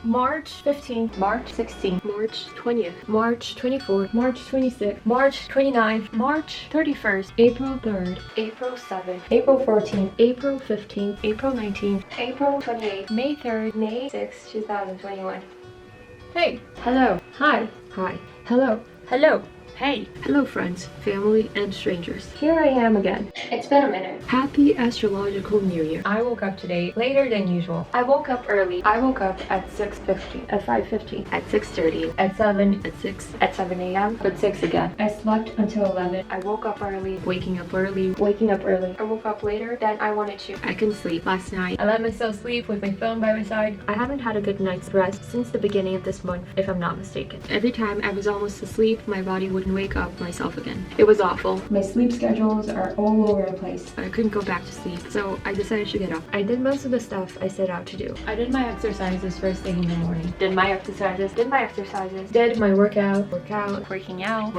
March 15th, March 16th, March 20th, March 24th, March 26th, March 29th, March 31st, April 3rd, April 7th, April 14th, April 15th, April 19th, April 28th, May 3rd, May 6th, 2021. Hey, Hello. hi, hi, hello, hello, hey, hello friends, family, and strangers. Here I am again. It's been a minute. Happy Astrological New Year. I woke up today later than usual. I woke up early. I woke up at 6:50, At 5:50, at 6:30, at 7, at 6, at 7 a.m., but 6 again. I slept until 11. I woke up early. Waking up early, waking up early. I woke up later than I wanted to. I couldn't sleep last night. I let myself sleep with my phone by my side. I haven't had a good night's rest since the beginning of this month, if I'm not mistaken. Every time I was almost asleep, my body wouldn't wake up myself again. It was awful. My sleep schedules are all over the place. I couldn't go back to sleep, so I decided to get up. I did most of the stuff I set out to do. I did my exercises first thing in the morning. Did my exercises. Did my workout, Working out.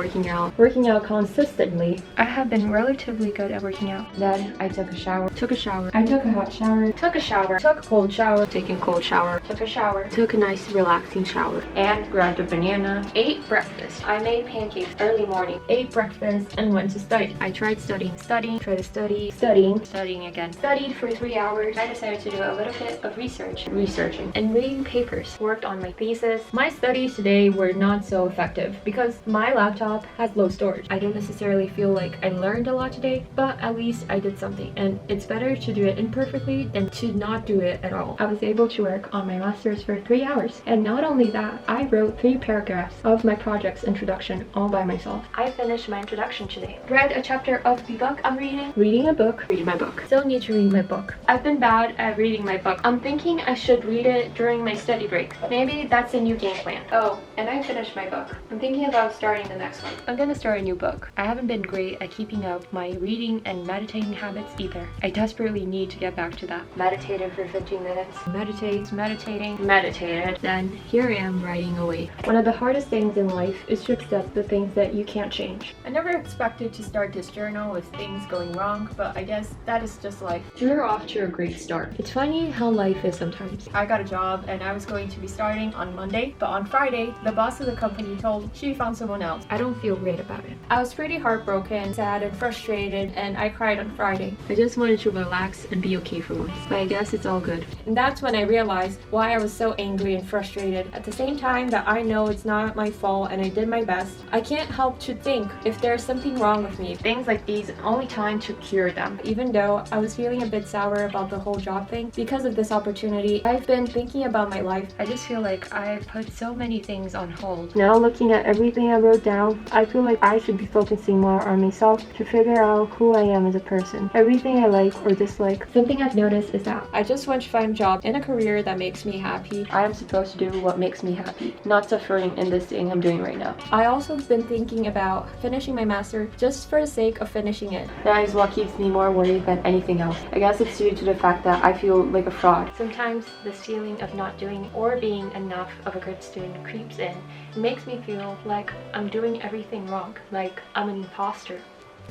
working out consistently. I have been relatively good at working out. Then I took a shower. Took a shower. I took a hot shower. Took a shower. Took a cold shower. Taking cold shower. Took a shower. Took a nice relaxing shower. And grabbed a banana. Ate breakfast. I made pancakes early morning. Ate breakfast and went to study. I tried studying. Tried to study. Studying again. Studied for 3 hours. I decided to do a little bit of researching, And reading papers. worked on my thesis. My studies today were not so effective because my laptop has low storage. I don't necessarily feel like I learned a lot today, but at least I did something. And it's better to do it imperfectly than to not do it at all. I was able to work on my master's for 3 hours. And not only that, I wrote 3 paragraphs of my project's introduction all by myself. I finished my introduction today. Read a chapter of the book I'm reading. Reading my book. Still need to read my book. I've been bad at reading my book. I'm thinking I should read it during my study break. Maybe that's a new game plan. Oh, and I finished my book. I'm thinking about starting the next one. I'm gonna start a new book. I haven't been great at keeping up my reading and meditating habits either. I desperately need to get back to that. Meditated for 15 minutes. Meditated. Then here I am writing away. One of the hardest things in life is to accept the things that you can't change. I never expected to start this journal with things going wrong, but I guess that is just life. You're off to a great start. It's funny how life is sometimes. I got a job and I was going to be starting on Monday, but on Friday, the boss of the company told she found someone else. I don't feel great about it. I was pretty heartbroken, sad, and frustrated, and I cried on Friday. I just wanted to relax and be okay for once, but I guess it's all good. And that's when I realized why I was so angry and frustrated. At the same time that I know it's not my fault and I did my best, I can't help to think if there's something wrong with me. Things like these, only time to cure them. Even though I was feeling a bit sour about the whole job thing, because of this opportunity, I've been thinking about my life. I just feel like I put so many things on hold. Now looking at everything I wrote down, I feel like I should be focusing more on myself to figure out who I am as a person. Everything I like or dislike. Something I've noticed is that I just want to find a job in a career that makes me happy. I am supposed to do what makes me happy, not suffering in this thing I'm doing right now. I also been thinking about finishing my master just for the sake of finishing it. That is what keeps me more worried than anything else. I guess it's due to the fact that I feel like a fraud. Sometimes this feeling of not doing or being enough of a good student creeps in. It makes me feel like I'm doing everything wrong, like I'm an imposter.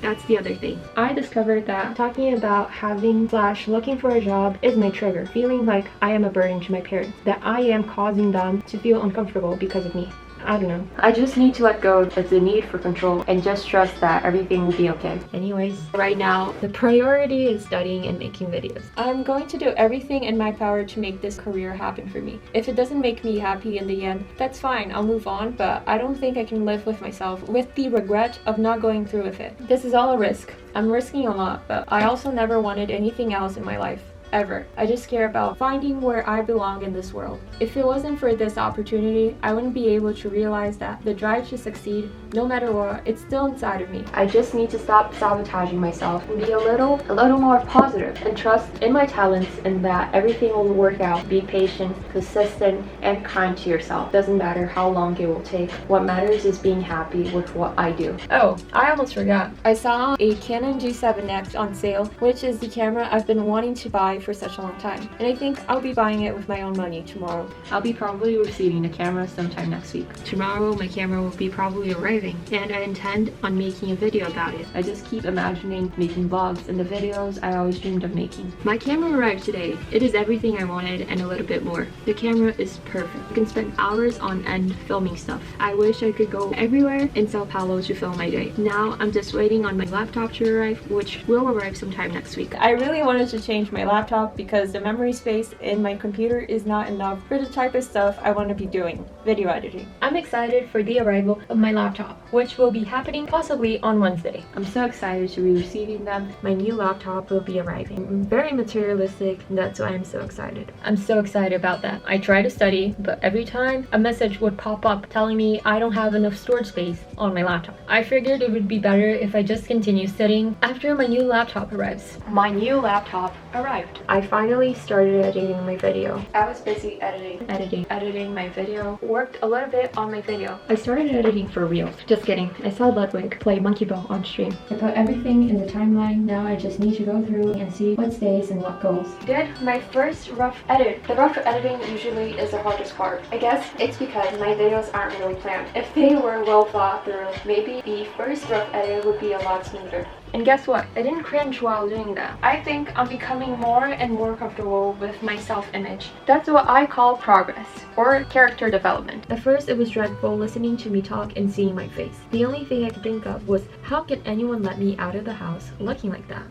That's the other thing. I discovered that talking about having/looking for a job is my trigger. Feeling like I am a burden to my parents, that I am causing them to feel uncomfortable because of me. I don't know. I just need to let go of the need for control and just trust that everything will be okay. Anyways, right now, the priority is studying and making videos. I'm going to do everything in my power to make this career happen for me. If it doesn't make me happy in the end, that's fine, I'll move on, but I don't think I can live with myself with the regret of not going through with it. This is all a risk. I'm risking a lot, but I also never wanted anything else in my life. Ever. I just care about finding where I belong in this world. If it wasn't for this opportunity, I wouldn't be able to realize that the drive to succeed, no matter what, it's still inside of me. I just need to stop sabotaging myself and be a little more positive and trust in my talents and that everything will work out. Be patient, consistent, and kind to yourself. Doesn't matter how long it will take. What matters is being happy with what I do. Oh, I almost forgot. I saw a Canon G7X on sale, which is the camera I've been wanting to buy for such a long time, and I think I'll be buying it with my own money tomorrow. I'll be probably receiving the camera sometime next week. Tomorrow my camera will be probably arriving, and I intend on making a video about it. I just keep imagining making vlogs and the videos I always dreamed of making. My camera arrived today. It is everything I wanted and a little bit more. The camera is perfect. I can spend hours on end filming stuff. I wish I could go everywhere in Sao Paulo to film my day. Now I'm just waiting on my laptop to arrive, which will arrive sometime next week. I really wanted to change my laptop because the memory space in my computer is not enough for the type of stuff I want to be doing, video editing. I'm excited for the arrival of my laptop, which will be happening possibly on Wednesday. I'm so excited to be receiving them. My new laptop will be arriving. I'm very materialistic, and that's why I'm so excited. I'm so excited about that. I try to study, but every time a message would pop up telling me I don't have enough storage space on my laptop. I figured it would be better if I just continue studying after my new laptop arrives. My new laptop arrived. I finally started editing my video. I was busy editing my video. Worked a little bit on my video. I started editing for real. Just kidding. I saw Ludwig play Monkey Ball on stream. I put everything in the timeline. Now I just need to go through and see what stays and what goes. Did my first rough edit. The rough editing usually is the hardest part. I guess it's because my videos aren't really planned. If they were well thought through, maybe the first rough edit would be a lot smoother. And guess what? I didn't cringe while doing that. I think I'm becoming more and more comfortable with my self-image. That's what I call progress, or character development. At first it was dreadful listening to me talk and seeing my face. The only thing I could think of was, how can anyone let me out of the house looking like that?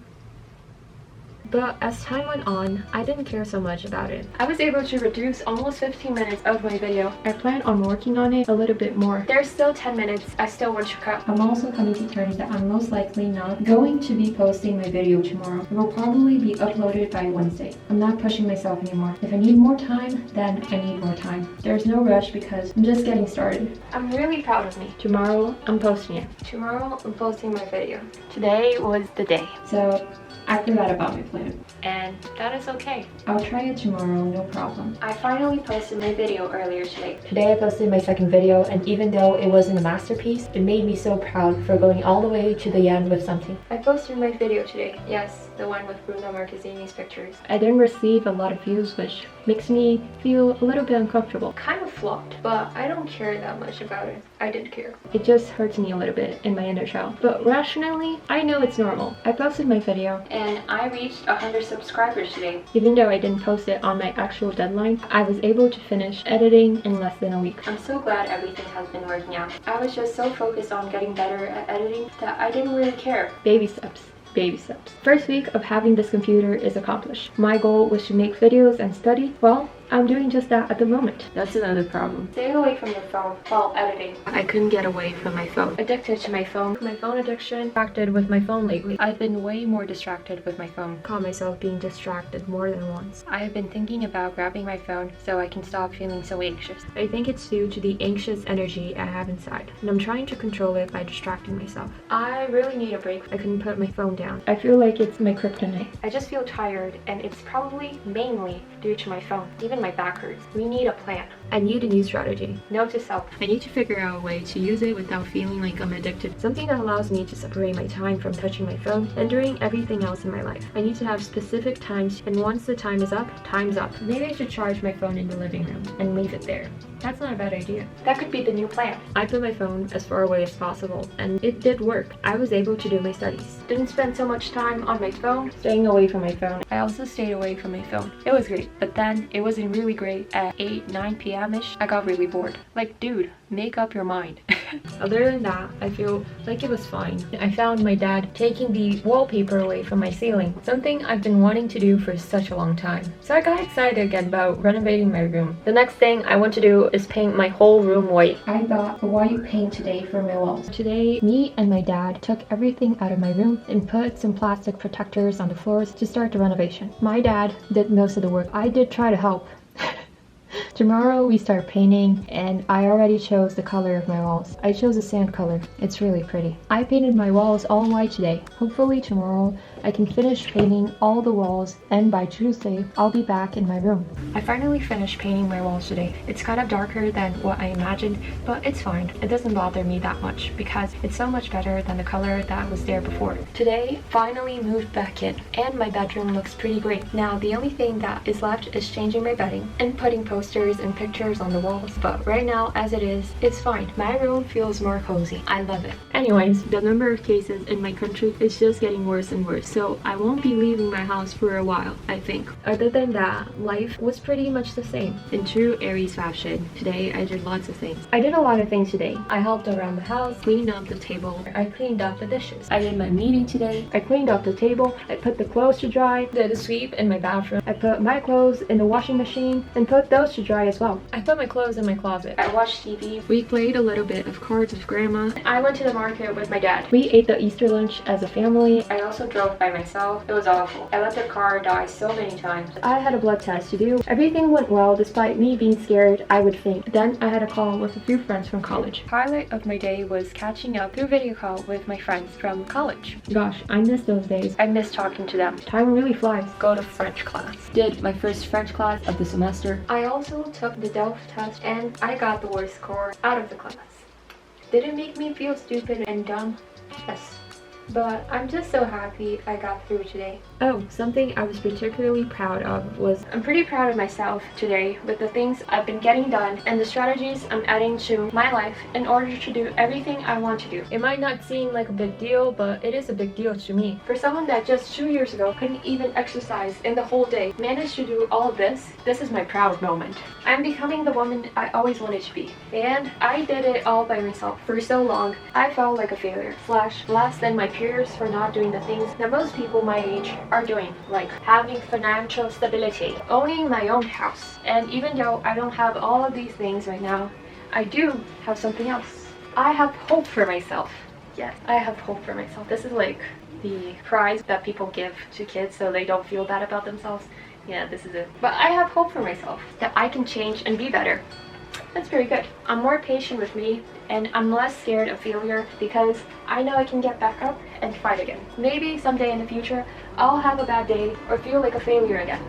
But as time went on, I didn't care so much about it. I was able to reduce almost 15 minutes of my video. I plan on working on it a little bit more. There's still 10 minutes I still want to cut. I'm also coming to terms that I'm most likely not going to be posting my video tomorrow. It will probably be uploaded by Wednesday. I'm not pushing myself anymore. If I need more time, then I need more time. There's no rush because I'm just getting started. I'm really proud of me. Tomorrow, I'm posting it. Tomorrow, I'm posting my video. Today was the day. So I forgot about my plan. And that is okay. I'll try it tomorrow, no problem. I finally posted my video earlier today. Today I posted my second video, and even though it wasn't a masterpiece, it made me so proud for going all the way to the end with something. I posted my video today. Yes, the one with Bruno Marquezini's pictures. I didn't receive a lot of views, which makes me feel a little bit uncomfortable. Kind of flopped, but I don't care that much about it. I did care. It just hurts me a little bit in my inner child. But rationally, I know it's normal. I posted my video, and I reached 100 subscribers today. Even though I didn't post it on my actual deadline, I was able to finish editing in less than a week. I'm so glad everything has been working out. I was just so focused on getting better at editing that I didn't really care. Baby steps. Baby steps. First week of having this computer is accomplished. My goal was to make videos and study. Well, I'm doing just that at the moment. That's another problem. Stay away from your phone while editing. I couldn't get away from my phone. Addicted to my phone. My phone addiction. Distracted with my phone lately. I've been way more distracted with my phone. Caught myself being distracted more than once. I have been thinking about grabbing my phone so I can stop feeling so anxious. I think it's due to the anxious energy I have inside, and I'm trying to control it by distracting myself. I really need a break. I couldn't put my phone down. I feel like it's my kryptonite. I just feel tired, and it's probably mainly due to my phone. Even my back hurts. We need a plan. I need a new strategy. Note to self. I need to figure out a way to use it without feeling like I'm addicted. Something that allows me to separate my time from touching my phone and doing everything else in my life. I need to have specific times, and once the time is up, time's up. Maybe I should charge my phone in the living room and leave it there. That's not a bad idea. That could be the new plan. I put my phone as far away as possible, and it did work. I was able to do my studies. Didn't spend so much time on my phone, staying away from my phone. I also stayed away from my phone. It was great, but then it wasn't really great at 8-9 p.m.-ish. I got really bored. Like, dude, make up your mind. Other than that, I feel like it was fine. I found my dad taking the wallpaper away from my ceiling, something I've been wanting to do for such a long time. So I got excited again about renovating my room. The next thing I want to do is paint my whole room white. I bought a white paint today for my walls. Today, me and my dad took everything out of my room and put some plastic protectors on the floors to start the renovation. My dad did most of the work. I did try to help. Tomorrow we start painting, and I already chose the color of my walls. I chose a sand color. It's really pretty. I painted my walls all white today. Hopefully tomorrow I can finish painting all the walls, and by Tuesday, I'll be back in my room. I finally finished painting my walls today. It's kind of darker than what I imagined, but it's fine. It doesn't bother me that much because it's so much better than the color that was there before. Today, finally moved back in, and my bedroom looks pretty great. Now, the only thing that is left is changing my bedding and putting posters and pictures on the walls, but right now, as it is, it's fine. My room feels more cozy. I love it. Anyways, the number of cases in my country is just getting worse and worse, so I won't be leaving my house for a while, I think. Other than that, life was pretty much the same. In true Aries fashion, today I did lots of things. I did a lot of things today. I helped around the house, cleaned up the table, I cleaned up the dishes. I did my meeting today. I cleaned up the table, I put the clothes to dry, did a sweep in my bathroom. I put my clothes in the washing machine and put those to dry as well. I put my clothes in my closet. I watched TV. We played a little bit of cards with grandma. I went to the market with my dad. We ate the Easter lunch as a family. I also drove by myself. It was awful. I let the car die so many times. I had a blood test to do. Everything went well despite me being scared I would faint. Then I had a call with a few friends from college. Highlight of my day was catching up through video call with my friends from college. Gosh, I miss those days. I miss talking to them. Time really flies. Go to French class. Did my first French class of the semester. I also took the Delft test and I got the worst score out of the class. Did it make me feel stupid and dumb? Yes. But I'm just so happy I got through today. Oh, something I was particularly proud of was I'm pretty proud of myself today with the things I've been getting done and the strategies I'm adding to my life in order to do everything I want to do. It might not seem like a big deal, but it is a big deal to me. For someone that just 2 years ago couldn't even exercise in the whole day, managed to do all of this, this is my proud moment. I'm becoming the woman I always wanted to be. And I did it all by myself. For so long, I felt like a failure. Less than my peers for not doing the things that most people my age are doing, like having financial stability, owning my own house. And even though I don't have all of these things right now, I do have something else. I have hope for myself. Yes, I have hope for myself. This is like the prize that people give to kids so they don't feel bad about themselves. Yeah, this is it. But I have hope for myself that I can change and be better. That's very good. I'm more patient with me and I'm less scared of failure because I know I can get back up and fight again. Maybe someday in the future, I'll have a bad day or feel like a failure again.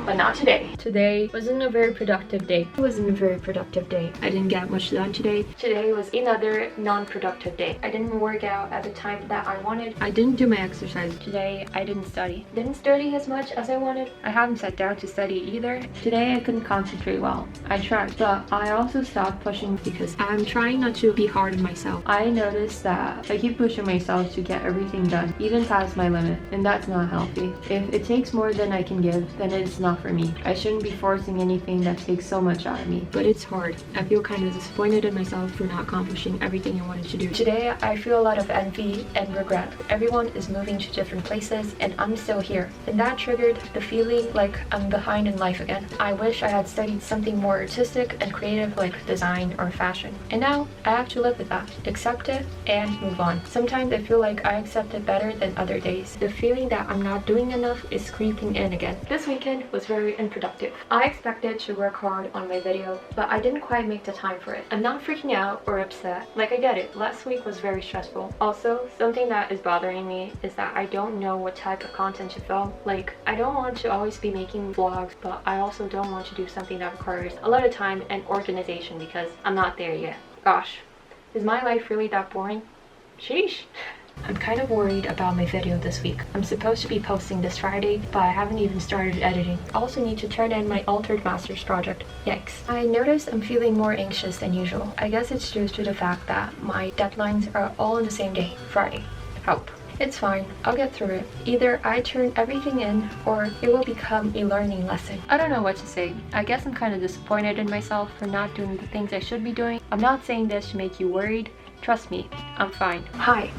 But not today. Today wasn't a very productive day. It wasn't a very productive day. I didn't get much done today. Today was another non-productive day. I didn't work out at the time that I wanted. I didn't do my exercise. Today, I didn't study. Didn't study as much as I wanted. I haven't sat down to study either. Today, I couldn't concentrate well. I tried, but I also stopped pushing because I'm trying not to be hard on myself. I noticed that I keep pushing myself to get everything done, even past my limit, and that's not healthy. If it takes more than I can give, then it's not for me. I shouldn't be forcing anything that takes so much out of me. But it's hard. I feel kind of disappointed in myself for not accomplishing everything I wanted to do. Today, I feel a lot of envy and regret. Everyone is moving to different places and I'm still here. And that triggered the feeling like I'm behind in life again. I wish I had studied something more artistic and creative like design or fashion. And now, I have to live with that, accept it, and move on. Sometimes I feel like I accept it better than other days. The feeling that I'm not doing enough is creeping in again. This weekend was very unproductive. I expected to work hard on my video, but I didn't quite make the time for it. I'm not freaking out or upset. Like, I get it. Last week was very stressful. Also, something that is bothering me is that I don't know what type of content to film. Like, I don't want to always be making vlogs, but I also don't want to do something that requires a lot of time and organization because I'm not there yet. Gosh, is my life really that boring? Sheesh. I'm kind of worried about my video this week. I'm supposed to be posting this Friday, but I haven't even started editing. I also need to turn in my altered master's project. Yikes. I noticed I'm feeling more anxious than usual. I guess it's due to the fact that my deadlines are all on the same day, Friday. Help. It's fine, I'll get through it. Either I turn everything in or it will become a learning lesson. I don't know what to say. I guess I'm kind of disappointed in myself for not doing the things I should be doing. I'm not saying this to make you worried. Trust me, I'm fine. Hi.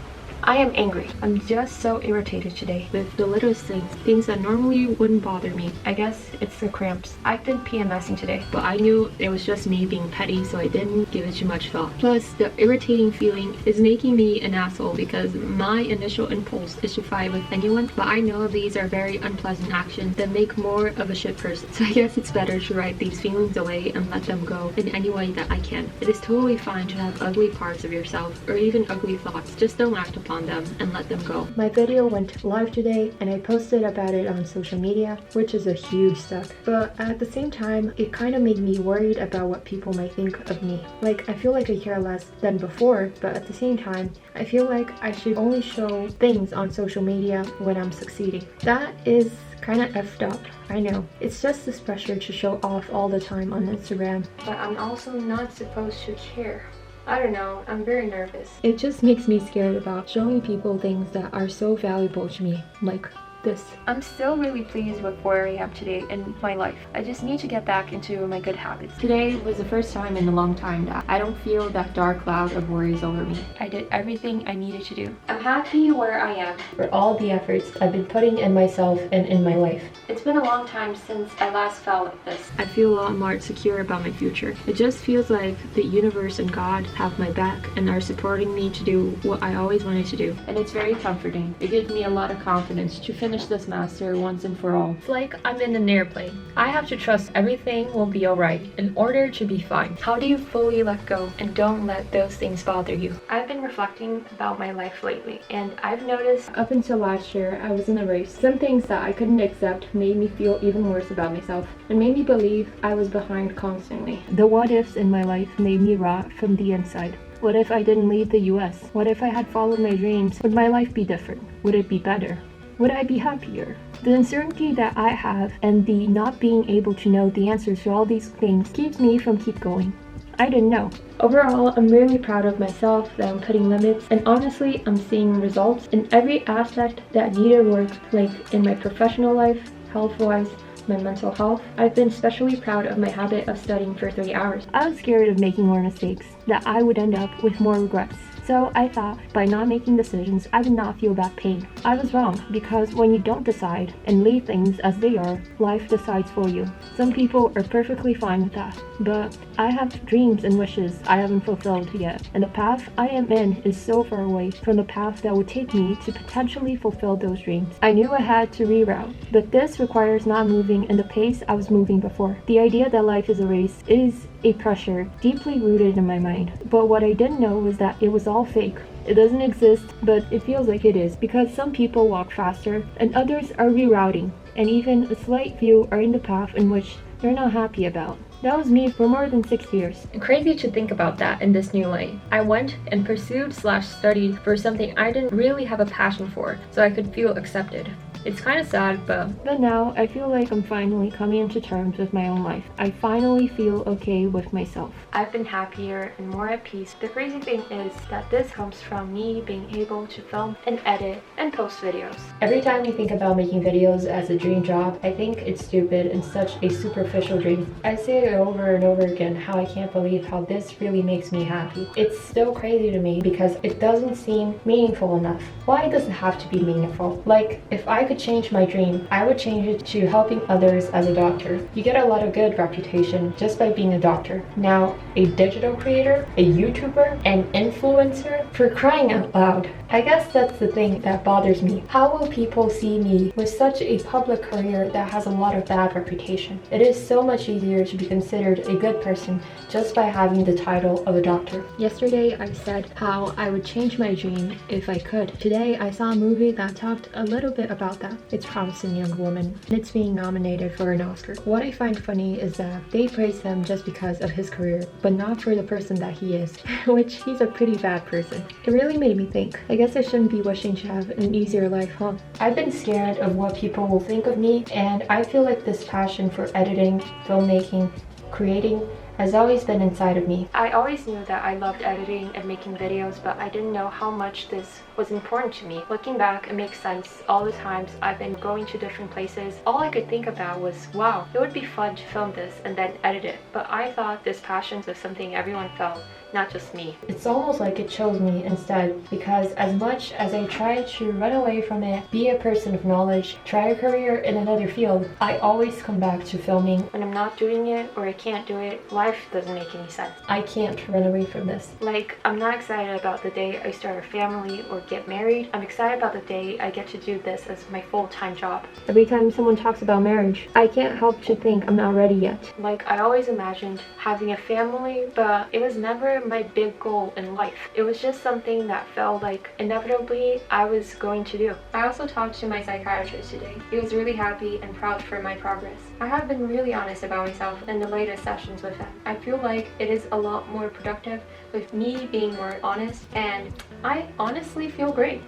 I am angry. I'm just so irritated today with the littlest things that normally wouldn't bother me. I guess it's the cramps. I've been PMSing today, but I knew it was just me being petty, so I didn't give it too much thought. Plus, the irritating feeling is making me an asshole because my initial impulse is to fight with anyone, but I know these are very unpleasant actions that make more of a shit person. So I guess it's better to write these feelings away and let them go in any way that I can. It is totally fine to have ugly parts of yourself or even ugly thoughts. Just don't act upon up on them and let them go. My video went live today and I posted about it on social media, which is a huge step. But at the same time, it kind of made me worried about what people might think of me. Like, I feel like I care less than before, but at the same time, I feel like I should only show things on social media when I'm succeeding. That is kind of effed up. I know. It's just this pressure to show off all the time on Instagram. But I'm also not supposed to care. I don't know, I'm very nervous. It just makes me scared about showing people things that are so valuable to me, like this. I'm still really pleased with where I am today in my life. I just need to get back into my good habits. Today was the first time in a long time that I don't feel that dark cloud of worries over me. I did everything I needed to do. I'm happy where I am. For all the efforts I've been putting in myself and in my life. It's been a long time since I last felt like this. I feel a lot more secure about my future. It just feels like the universe and God have my back and are supporting me to do what I always wanted to do. And it's very comforting. It gives me a lot of confidence to finish this master once and for all. It's like I'm in an airplane. I have to trust everything will be alright in order to be fine. How do you fully let go and don't let those things bother you? I've been reflecting about my life lately, and I've noticed up until last year, I was in a race. Some things that I couldn't accept made me feel even worse about myself and made me believe I was behind constantly. The what ifs in my life made me rot from the inside. What if I didn't leave the US? What if I had followed my dreams? Would my life be different? Would it be better? Would I be happier? The uncertainty that I have and the not being able to know the answers to all these things keeps me from keep going. I didn't know. Overall, I'm really proud of myself that I'm putting limits, and honestly, I'm seeing results in every aspect that needed work, like in my professional life, health-wise, my mental health. I've been especially proud of my habit of studying for 3 hours. I was scared of making more mistakes, that I would end up with more regrets. So I thought by not making decisions, I would not feel that pain. I was wrong, because when you don't decide and leave things as they are, life decides for you. Some people are perfectly fine with that, but I have dreams and wishes I haven't fulfilled yet, and the path I am in is so far away from the path that would take me to potentially fulfill those dreams. I knew I had to reroute, but this requires not moving in the pace I was moving before. The idea that life is a race is a pressure deeply rooted in my mind, but what I didn't know was that it was all fake. It doesn't exist, but it feels like it is, because some people walk faster and others are rerouting, and even a slight few are in the path in which they're not happy about. That was me for more than 6 years. And crazy to think about that in this new light. I went and pursued/studied for something I didn't really have a passion for, so I could feel accepted. It's kind of sad, but now I feel like I'm finally coming into terms with my own life. I finally feel okay with myself. I've been happier and more at peace. The crazy thing is that this comes from me being able to film and edit and post videos. Every time we think about making videos as a dream job, I think it's stupid and such a superficial dream. I say it over and over again how I can't believe how this really makes me happy. It's still crazy to me because it doesn't seem meaningful enough. Why does it have to be meaningful? Like, if I could change my dream, I would change it to helping others as a doctor. You get a lot of good reputation just by being a doctor. Now, a digital creator, a YouTuber, an influencer, for crying out loud. I guess that's the thing that bothers me. How will people see me with such a public career that has a lot of bad reputation? It is so much easier to be considered a good person just by having the title of a doctor. Yesterday I said how I would change my dream if I could. Today I saw a movie that talked a little bit about that. It's Promising Young Woman, and it's being nominated for an Oscar. What I find funny is that they praise him just because of his career, but not for the person that he is, which he's a pretty bad person. It really made me think. I guess I shouldn't be wishing to have an easier life, huh? I've been scared of what people will think of me, and I feel like this passion for editing, filmmaking, creating has always been inside of me. I always knew that I loved editing and making videos, but I didn't know how much this was important to me. Looking back, it makes sense. All the times I've been going to different places, all I could think about was, wow, it would be fun to film this and then edit it. But I thought this passion was something everyone felt, not just me. It's almost like it chose me instead, because as much as I tried to run away from it, be a person of knowledge, try a career in another field, I always come back to filming. When I'm not doing it or I can't do it, life life doesn't make any sense. I can't run away from this. Like, I'm not excited about the day I start a family or get married. I'm excited about the day I get to do this as my full-time job. Every time someone talks about marriage, I can't help to think I'm not ready yet. Like, I always imagined having a family, but it was never my big goal in life. It was just something that felt like inevitably I was going to do. I also talked to my psychiatrist today. He was really happy and proud for my progress. I have been really honest about myself in the latest sessions with him. I feel like it is a lot more productive with me being more honest, and I honestly feel great.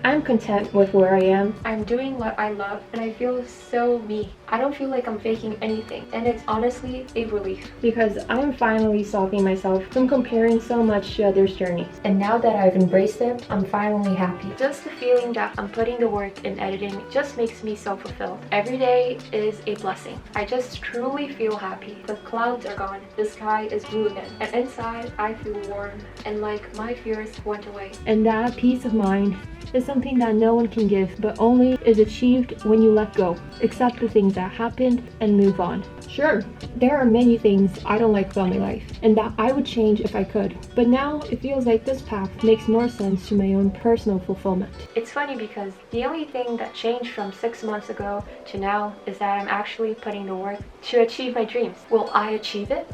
I'm content with where I am. I'm doing what I love, and I feel so me. I don't feel like I'm faking anything, and it's honestly a relief. Because I'm finally stopping myself from comparing so much to others' journeys. And now that I've embraced them, I'm finally happy. Just the feeling that I'm putting the work in editing just makes me so fulfilled. Every day is a blessing. I just truly feel happy. The clouds are gone, the sky is blue again, and inside I feel warm and like my fears went away. And that peace of mind is something that no one can give, but only is achieved when you let go, accept the things that happened, and move on. Sure, there are many things I don't like about my life, and that I would change if I could, but now it feels like this path makes more sense to my own personal fulfillment. It's funny because the only thing that changed from 6 months ago to now is that I'm actually putting the work to achieve my dreams. Will I achieve it?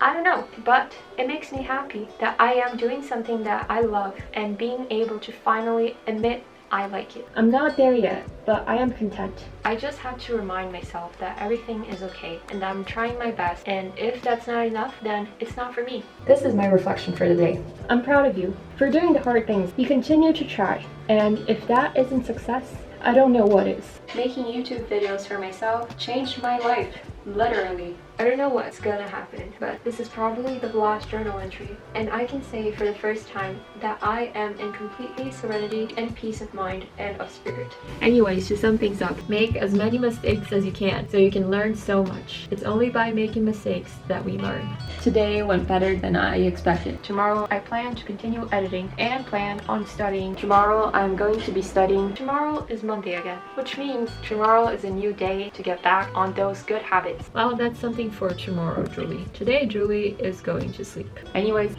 I don't know, but it makes me happy that I am doing something that I love and being able to finally admit I like it. I'm not there yet, but I am content. I just have to remind myself that everything is okay and that I'm trying my best, and if that's not enough, then it's not for me. This is my reflection for the day. I'm proud of you for doing the hard things. You continue to try, and if that isn't success, I don't know what is. Making YouTube videos for myself changed my life, literally. I don't know what's gonna happen, but this is probably the last journal entry, and I can say for the first time that I am in completely serenity and peace of mind and of spirit. Anyways, to sum things up, make as many mistakes as you can so you can learn so much. It's only by making mistakes that we learn. Today went better than I expected. Tomorrow I plan to continue editing and plan on studying. Tomorrow I'm going to be studying. Tomorrow is Monday again, which means tomorrow is a new day to get back on those good habits. Well, that's something for tomorrow, Julie. Today, Julie is going to sleep. Anyways,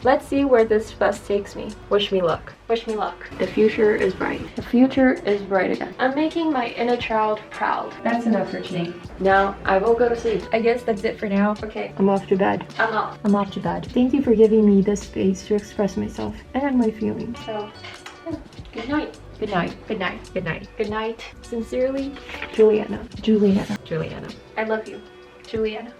let's see where this bus takes me. Wish me luck. Wish me luck. The future is bright. The future is bright again. I'm making my inner child proud. That's enough for today. Now, I will go to sleep. I guess that's it for now. Okay. I'm off to bed. I'm off. I'm off to bed. Thank you for giving me this space to express myself and my feelings. So, good night. Good night. Good night. Good night. Good night. Sincerely, Juliana. I love you, Juliana.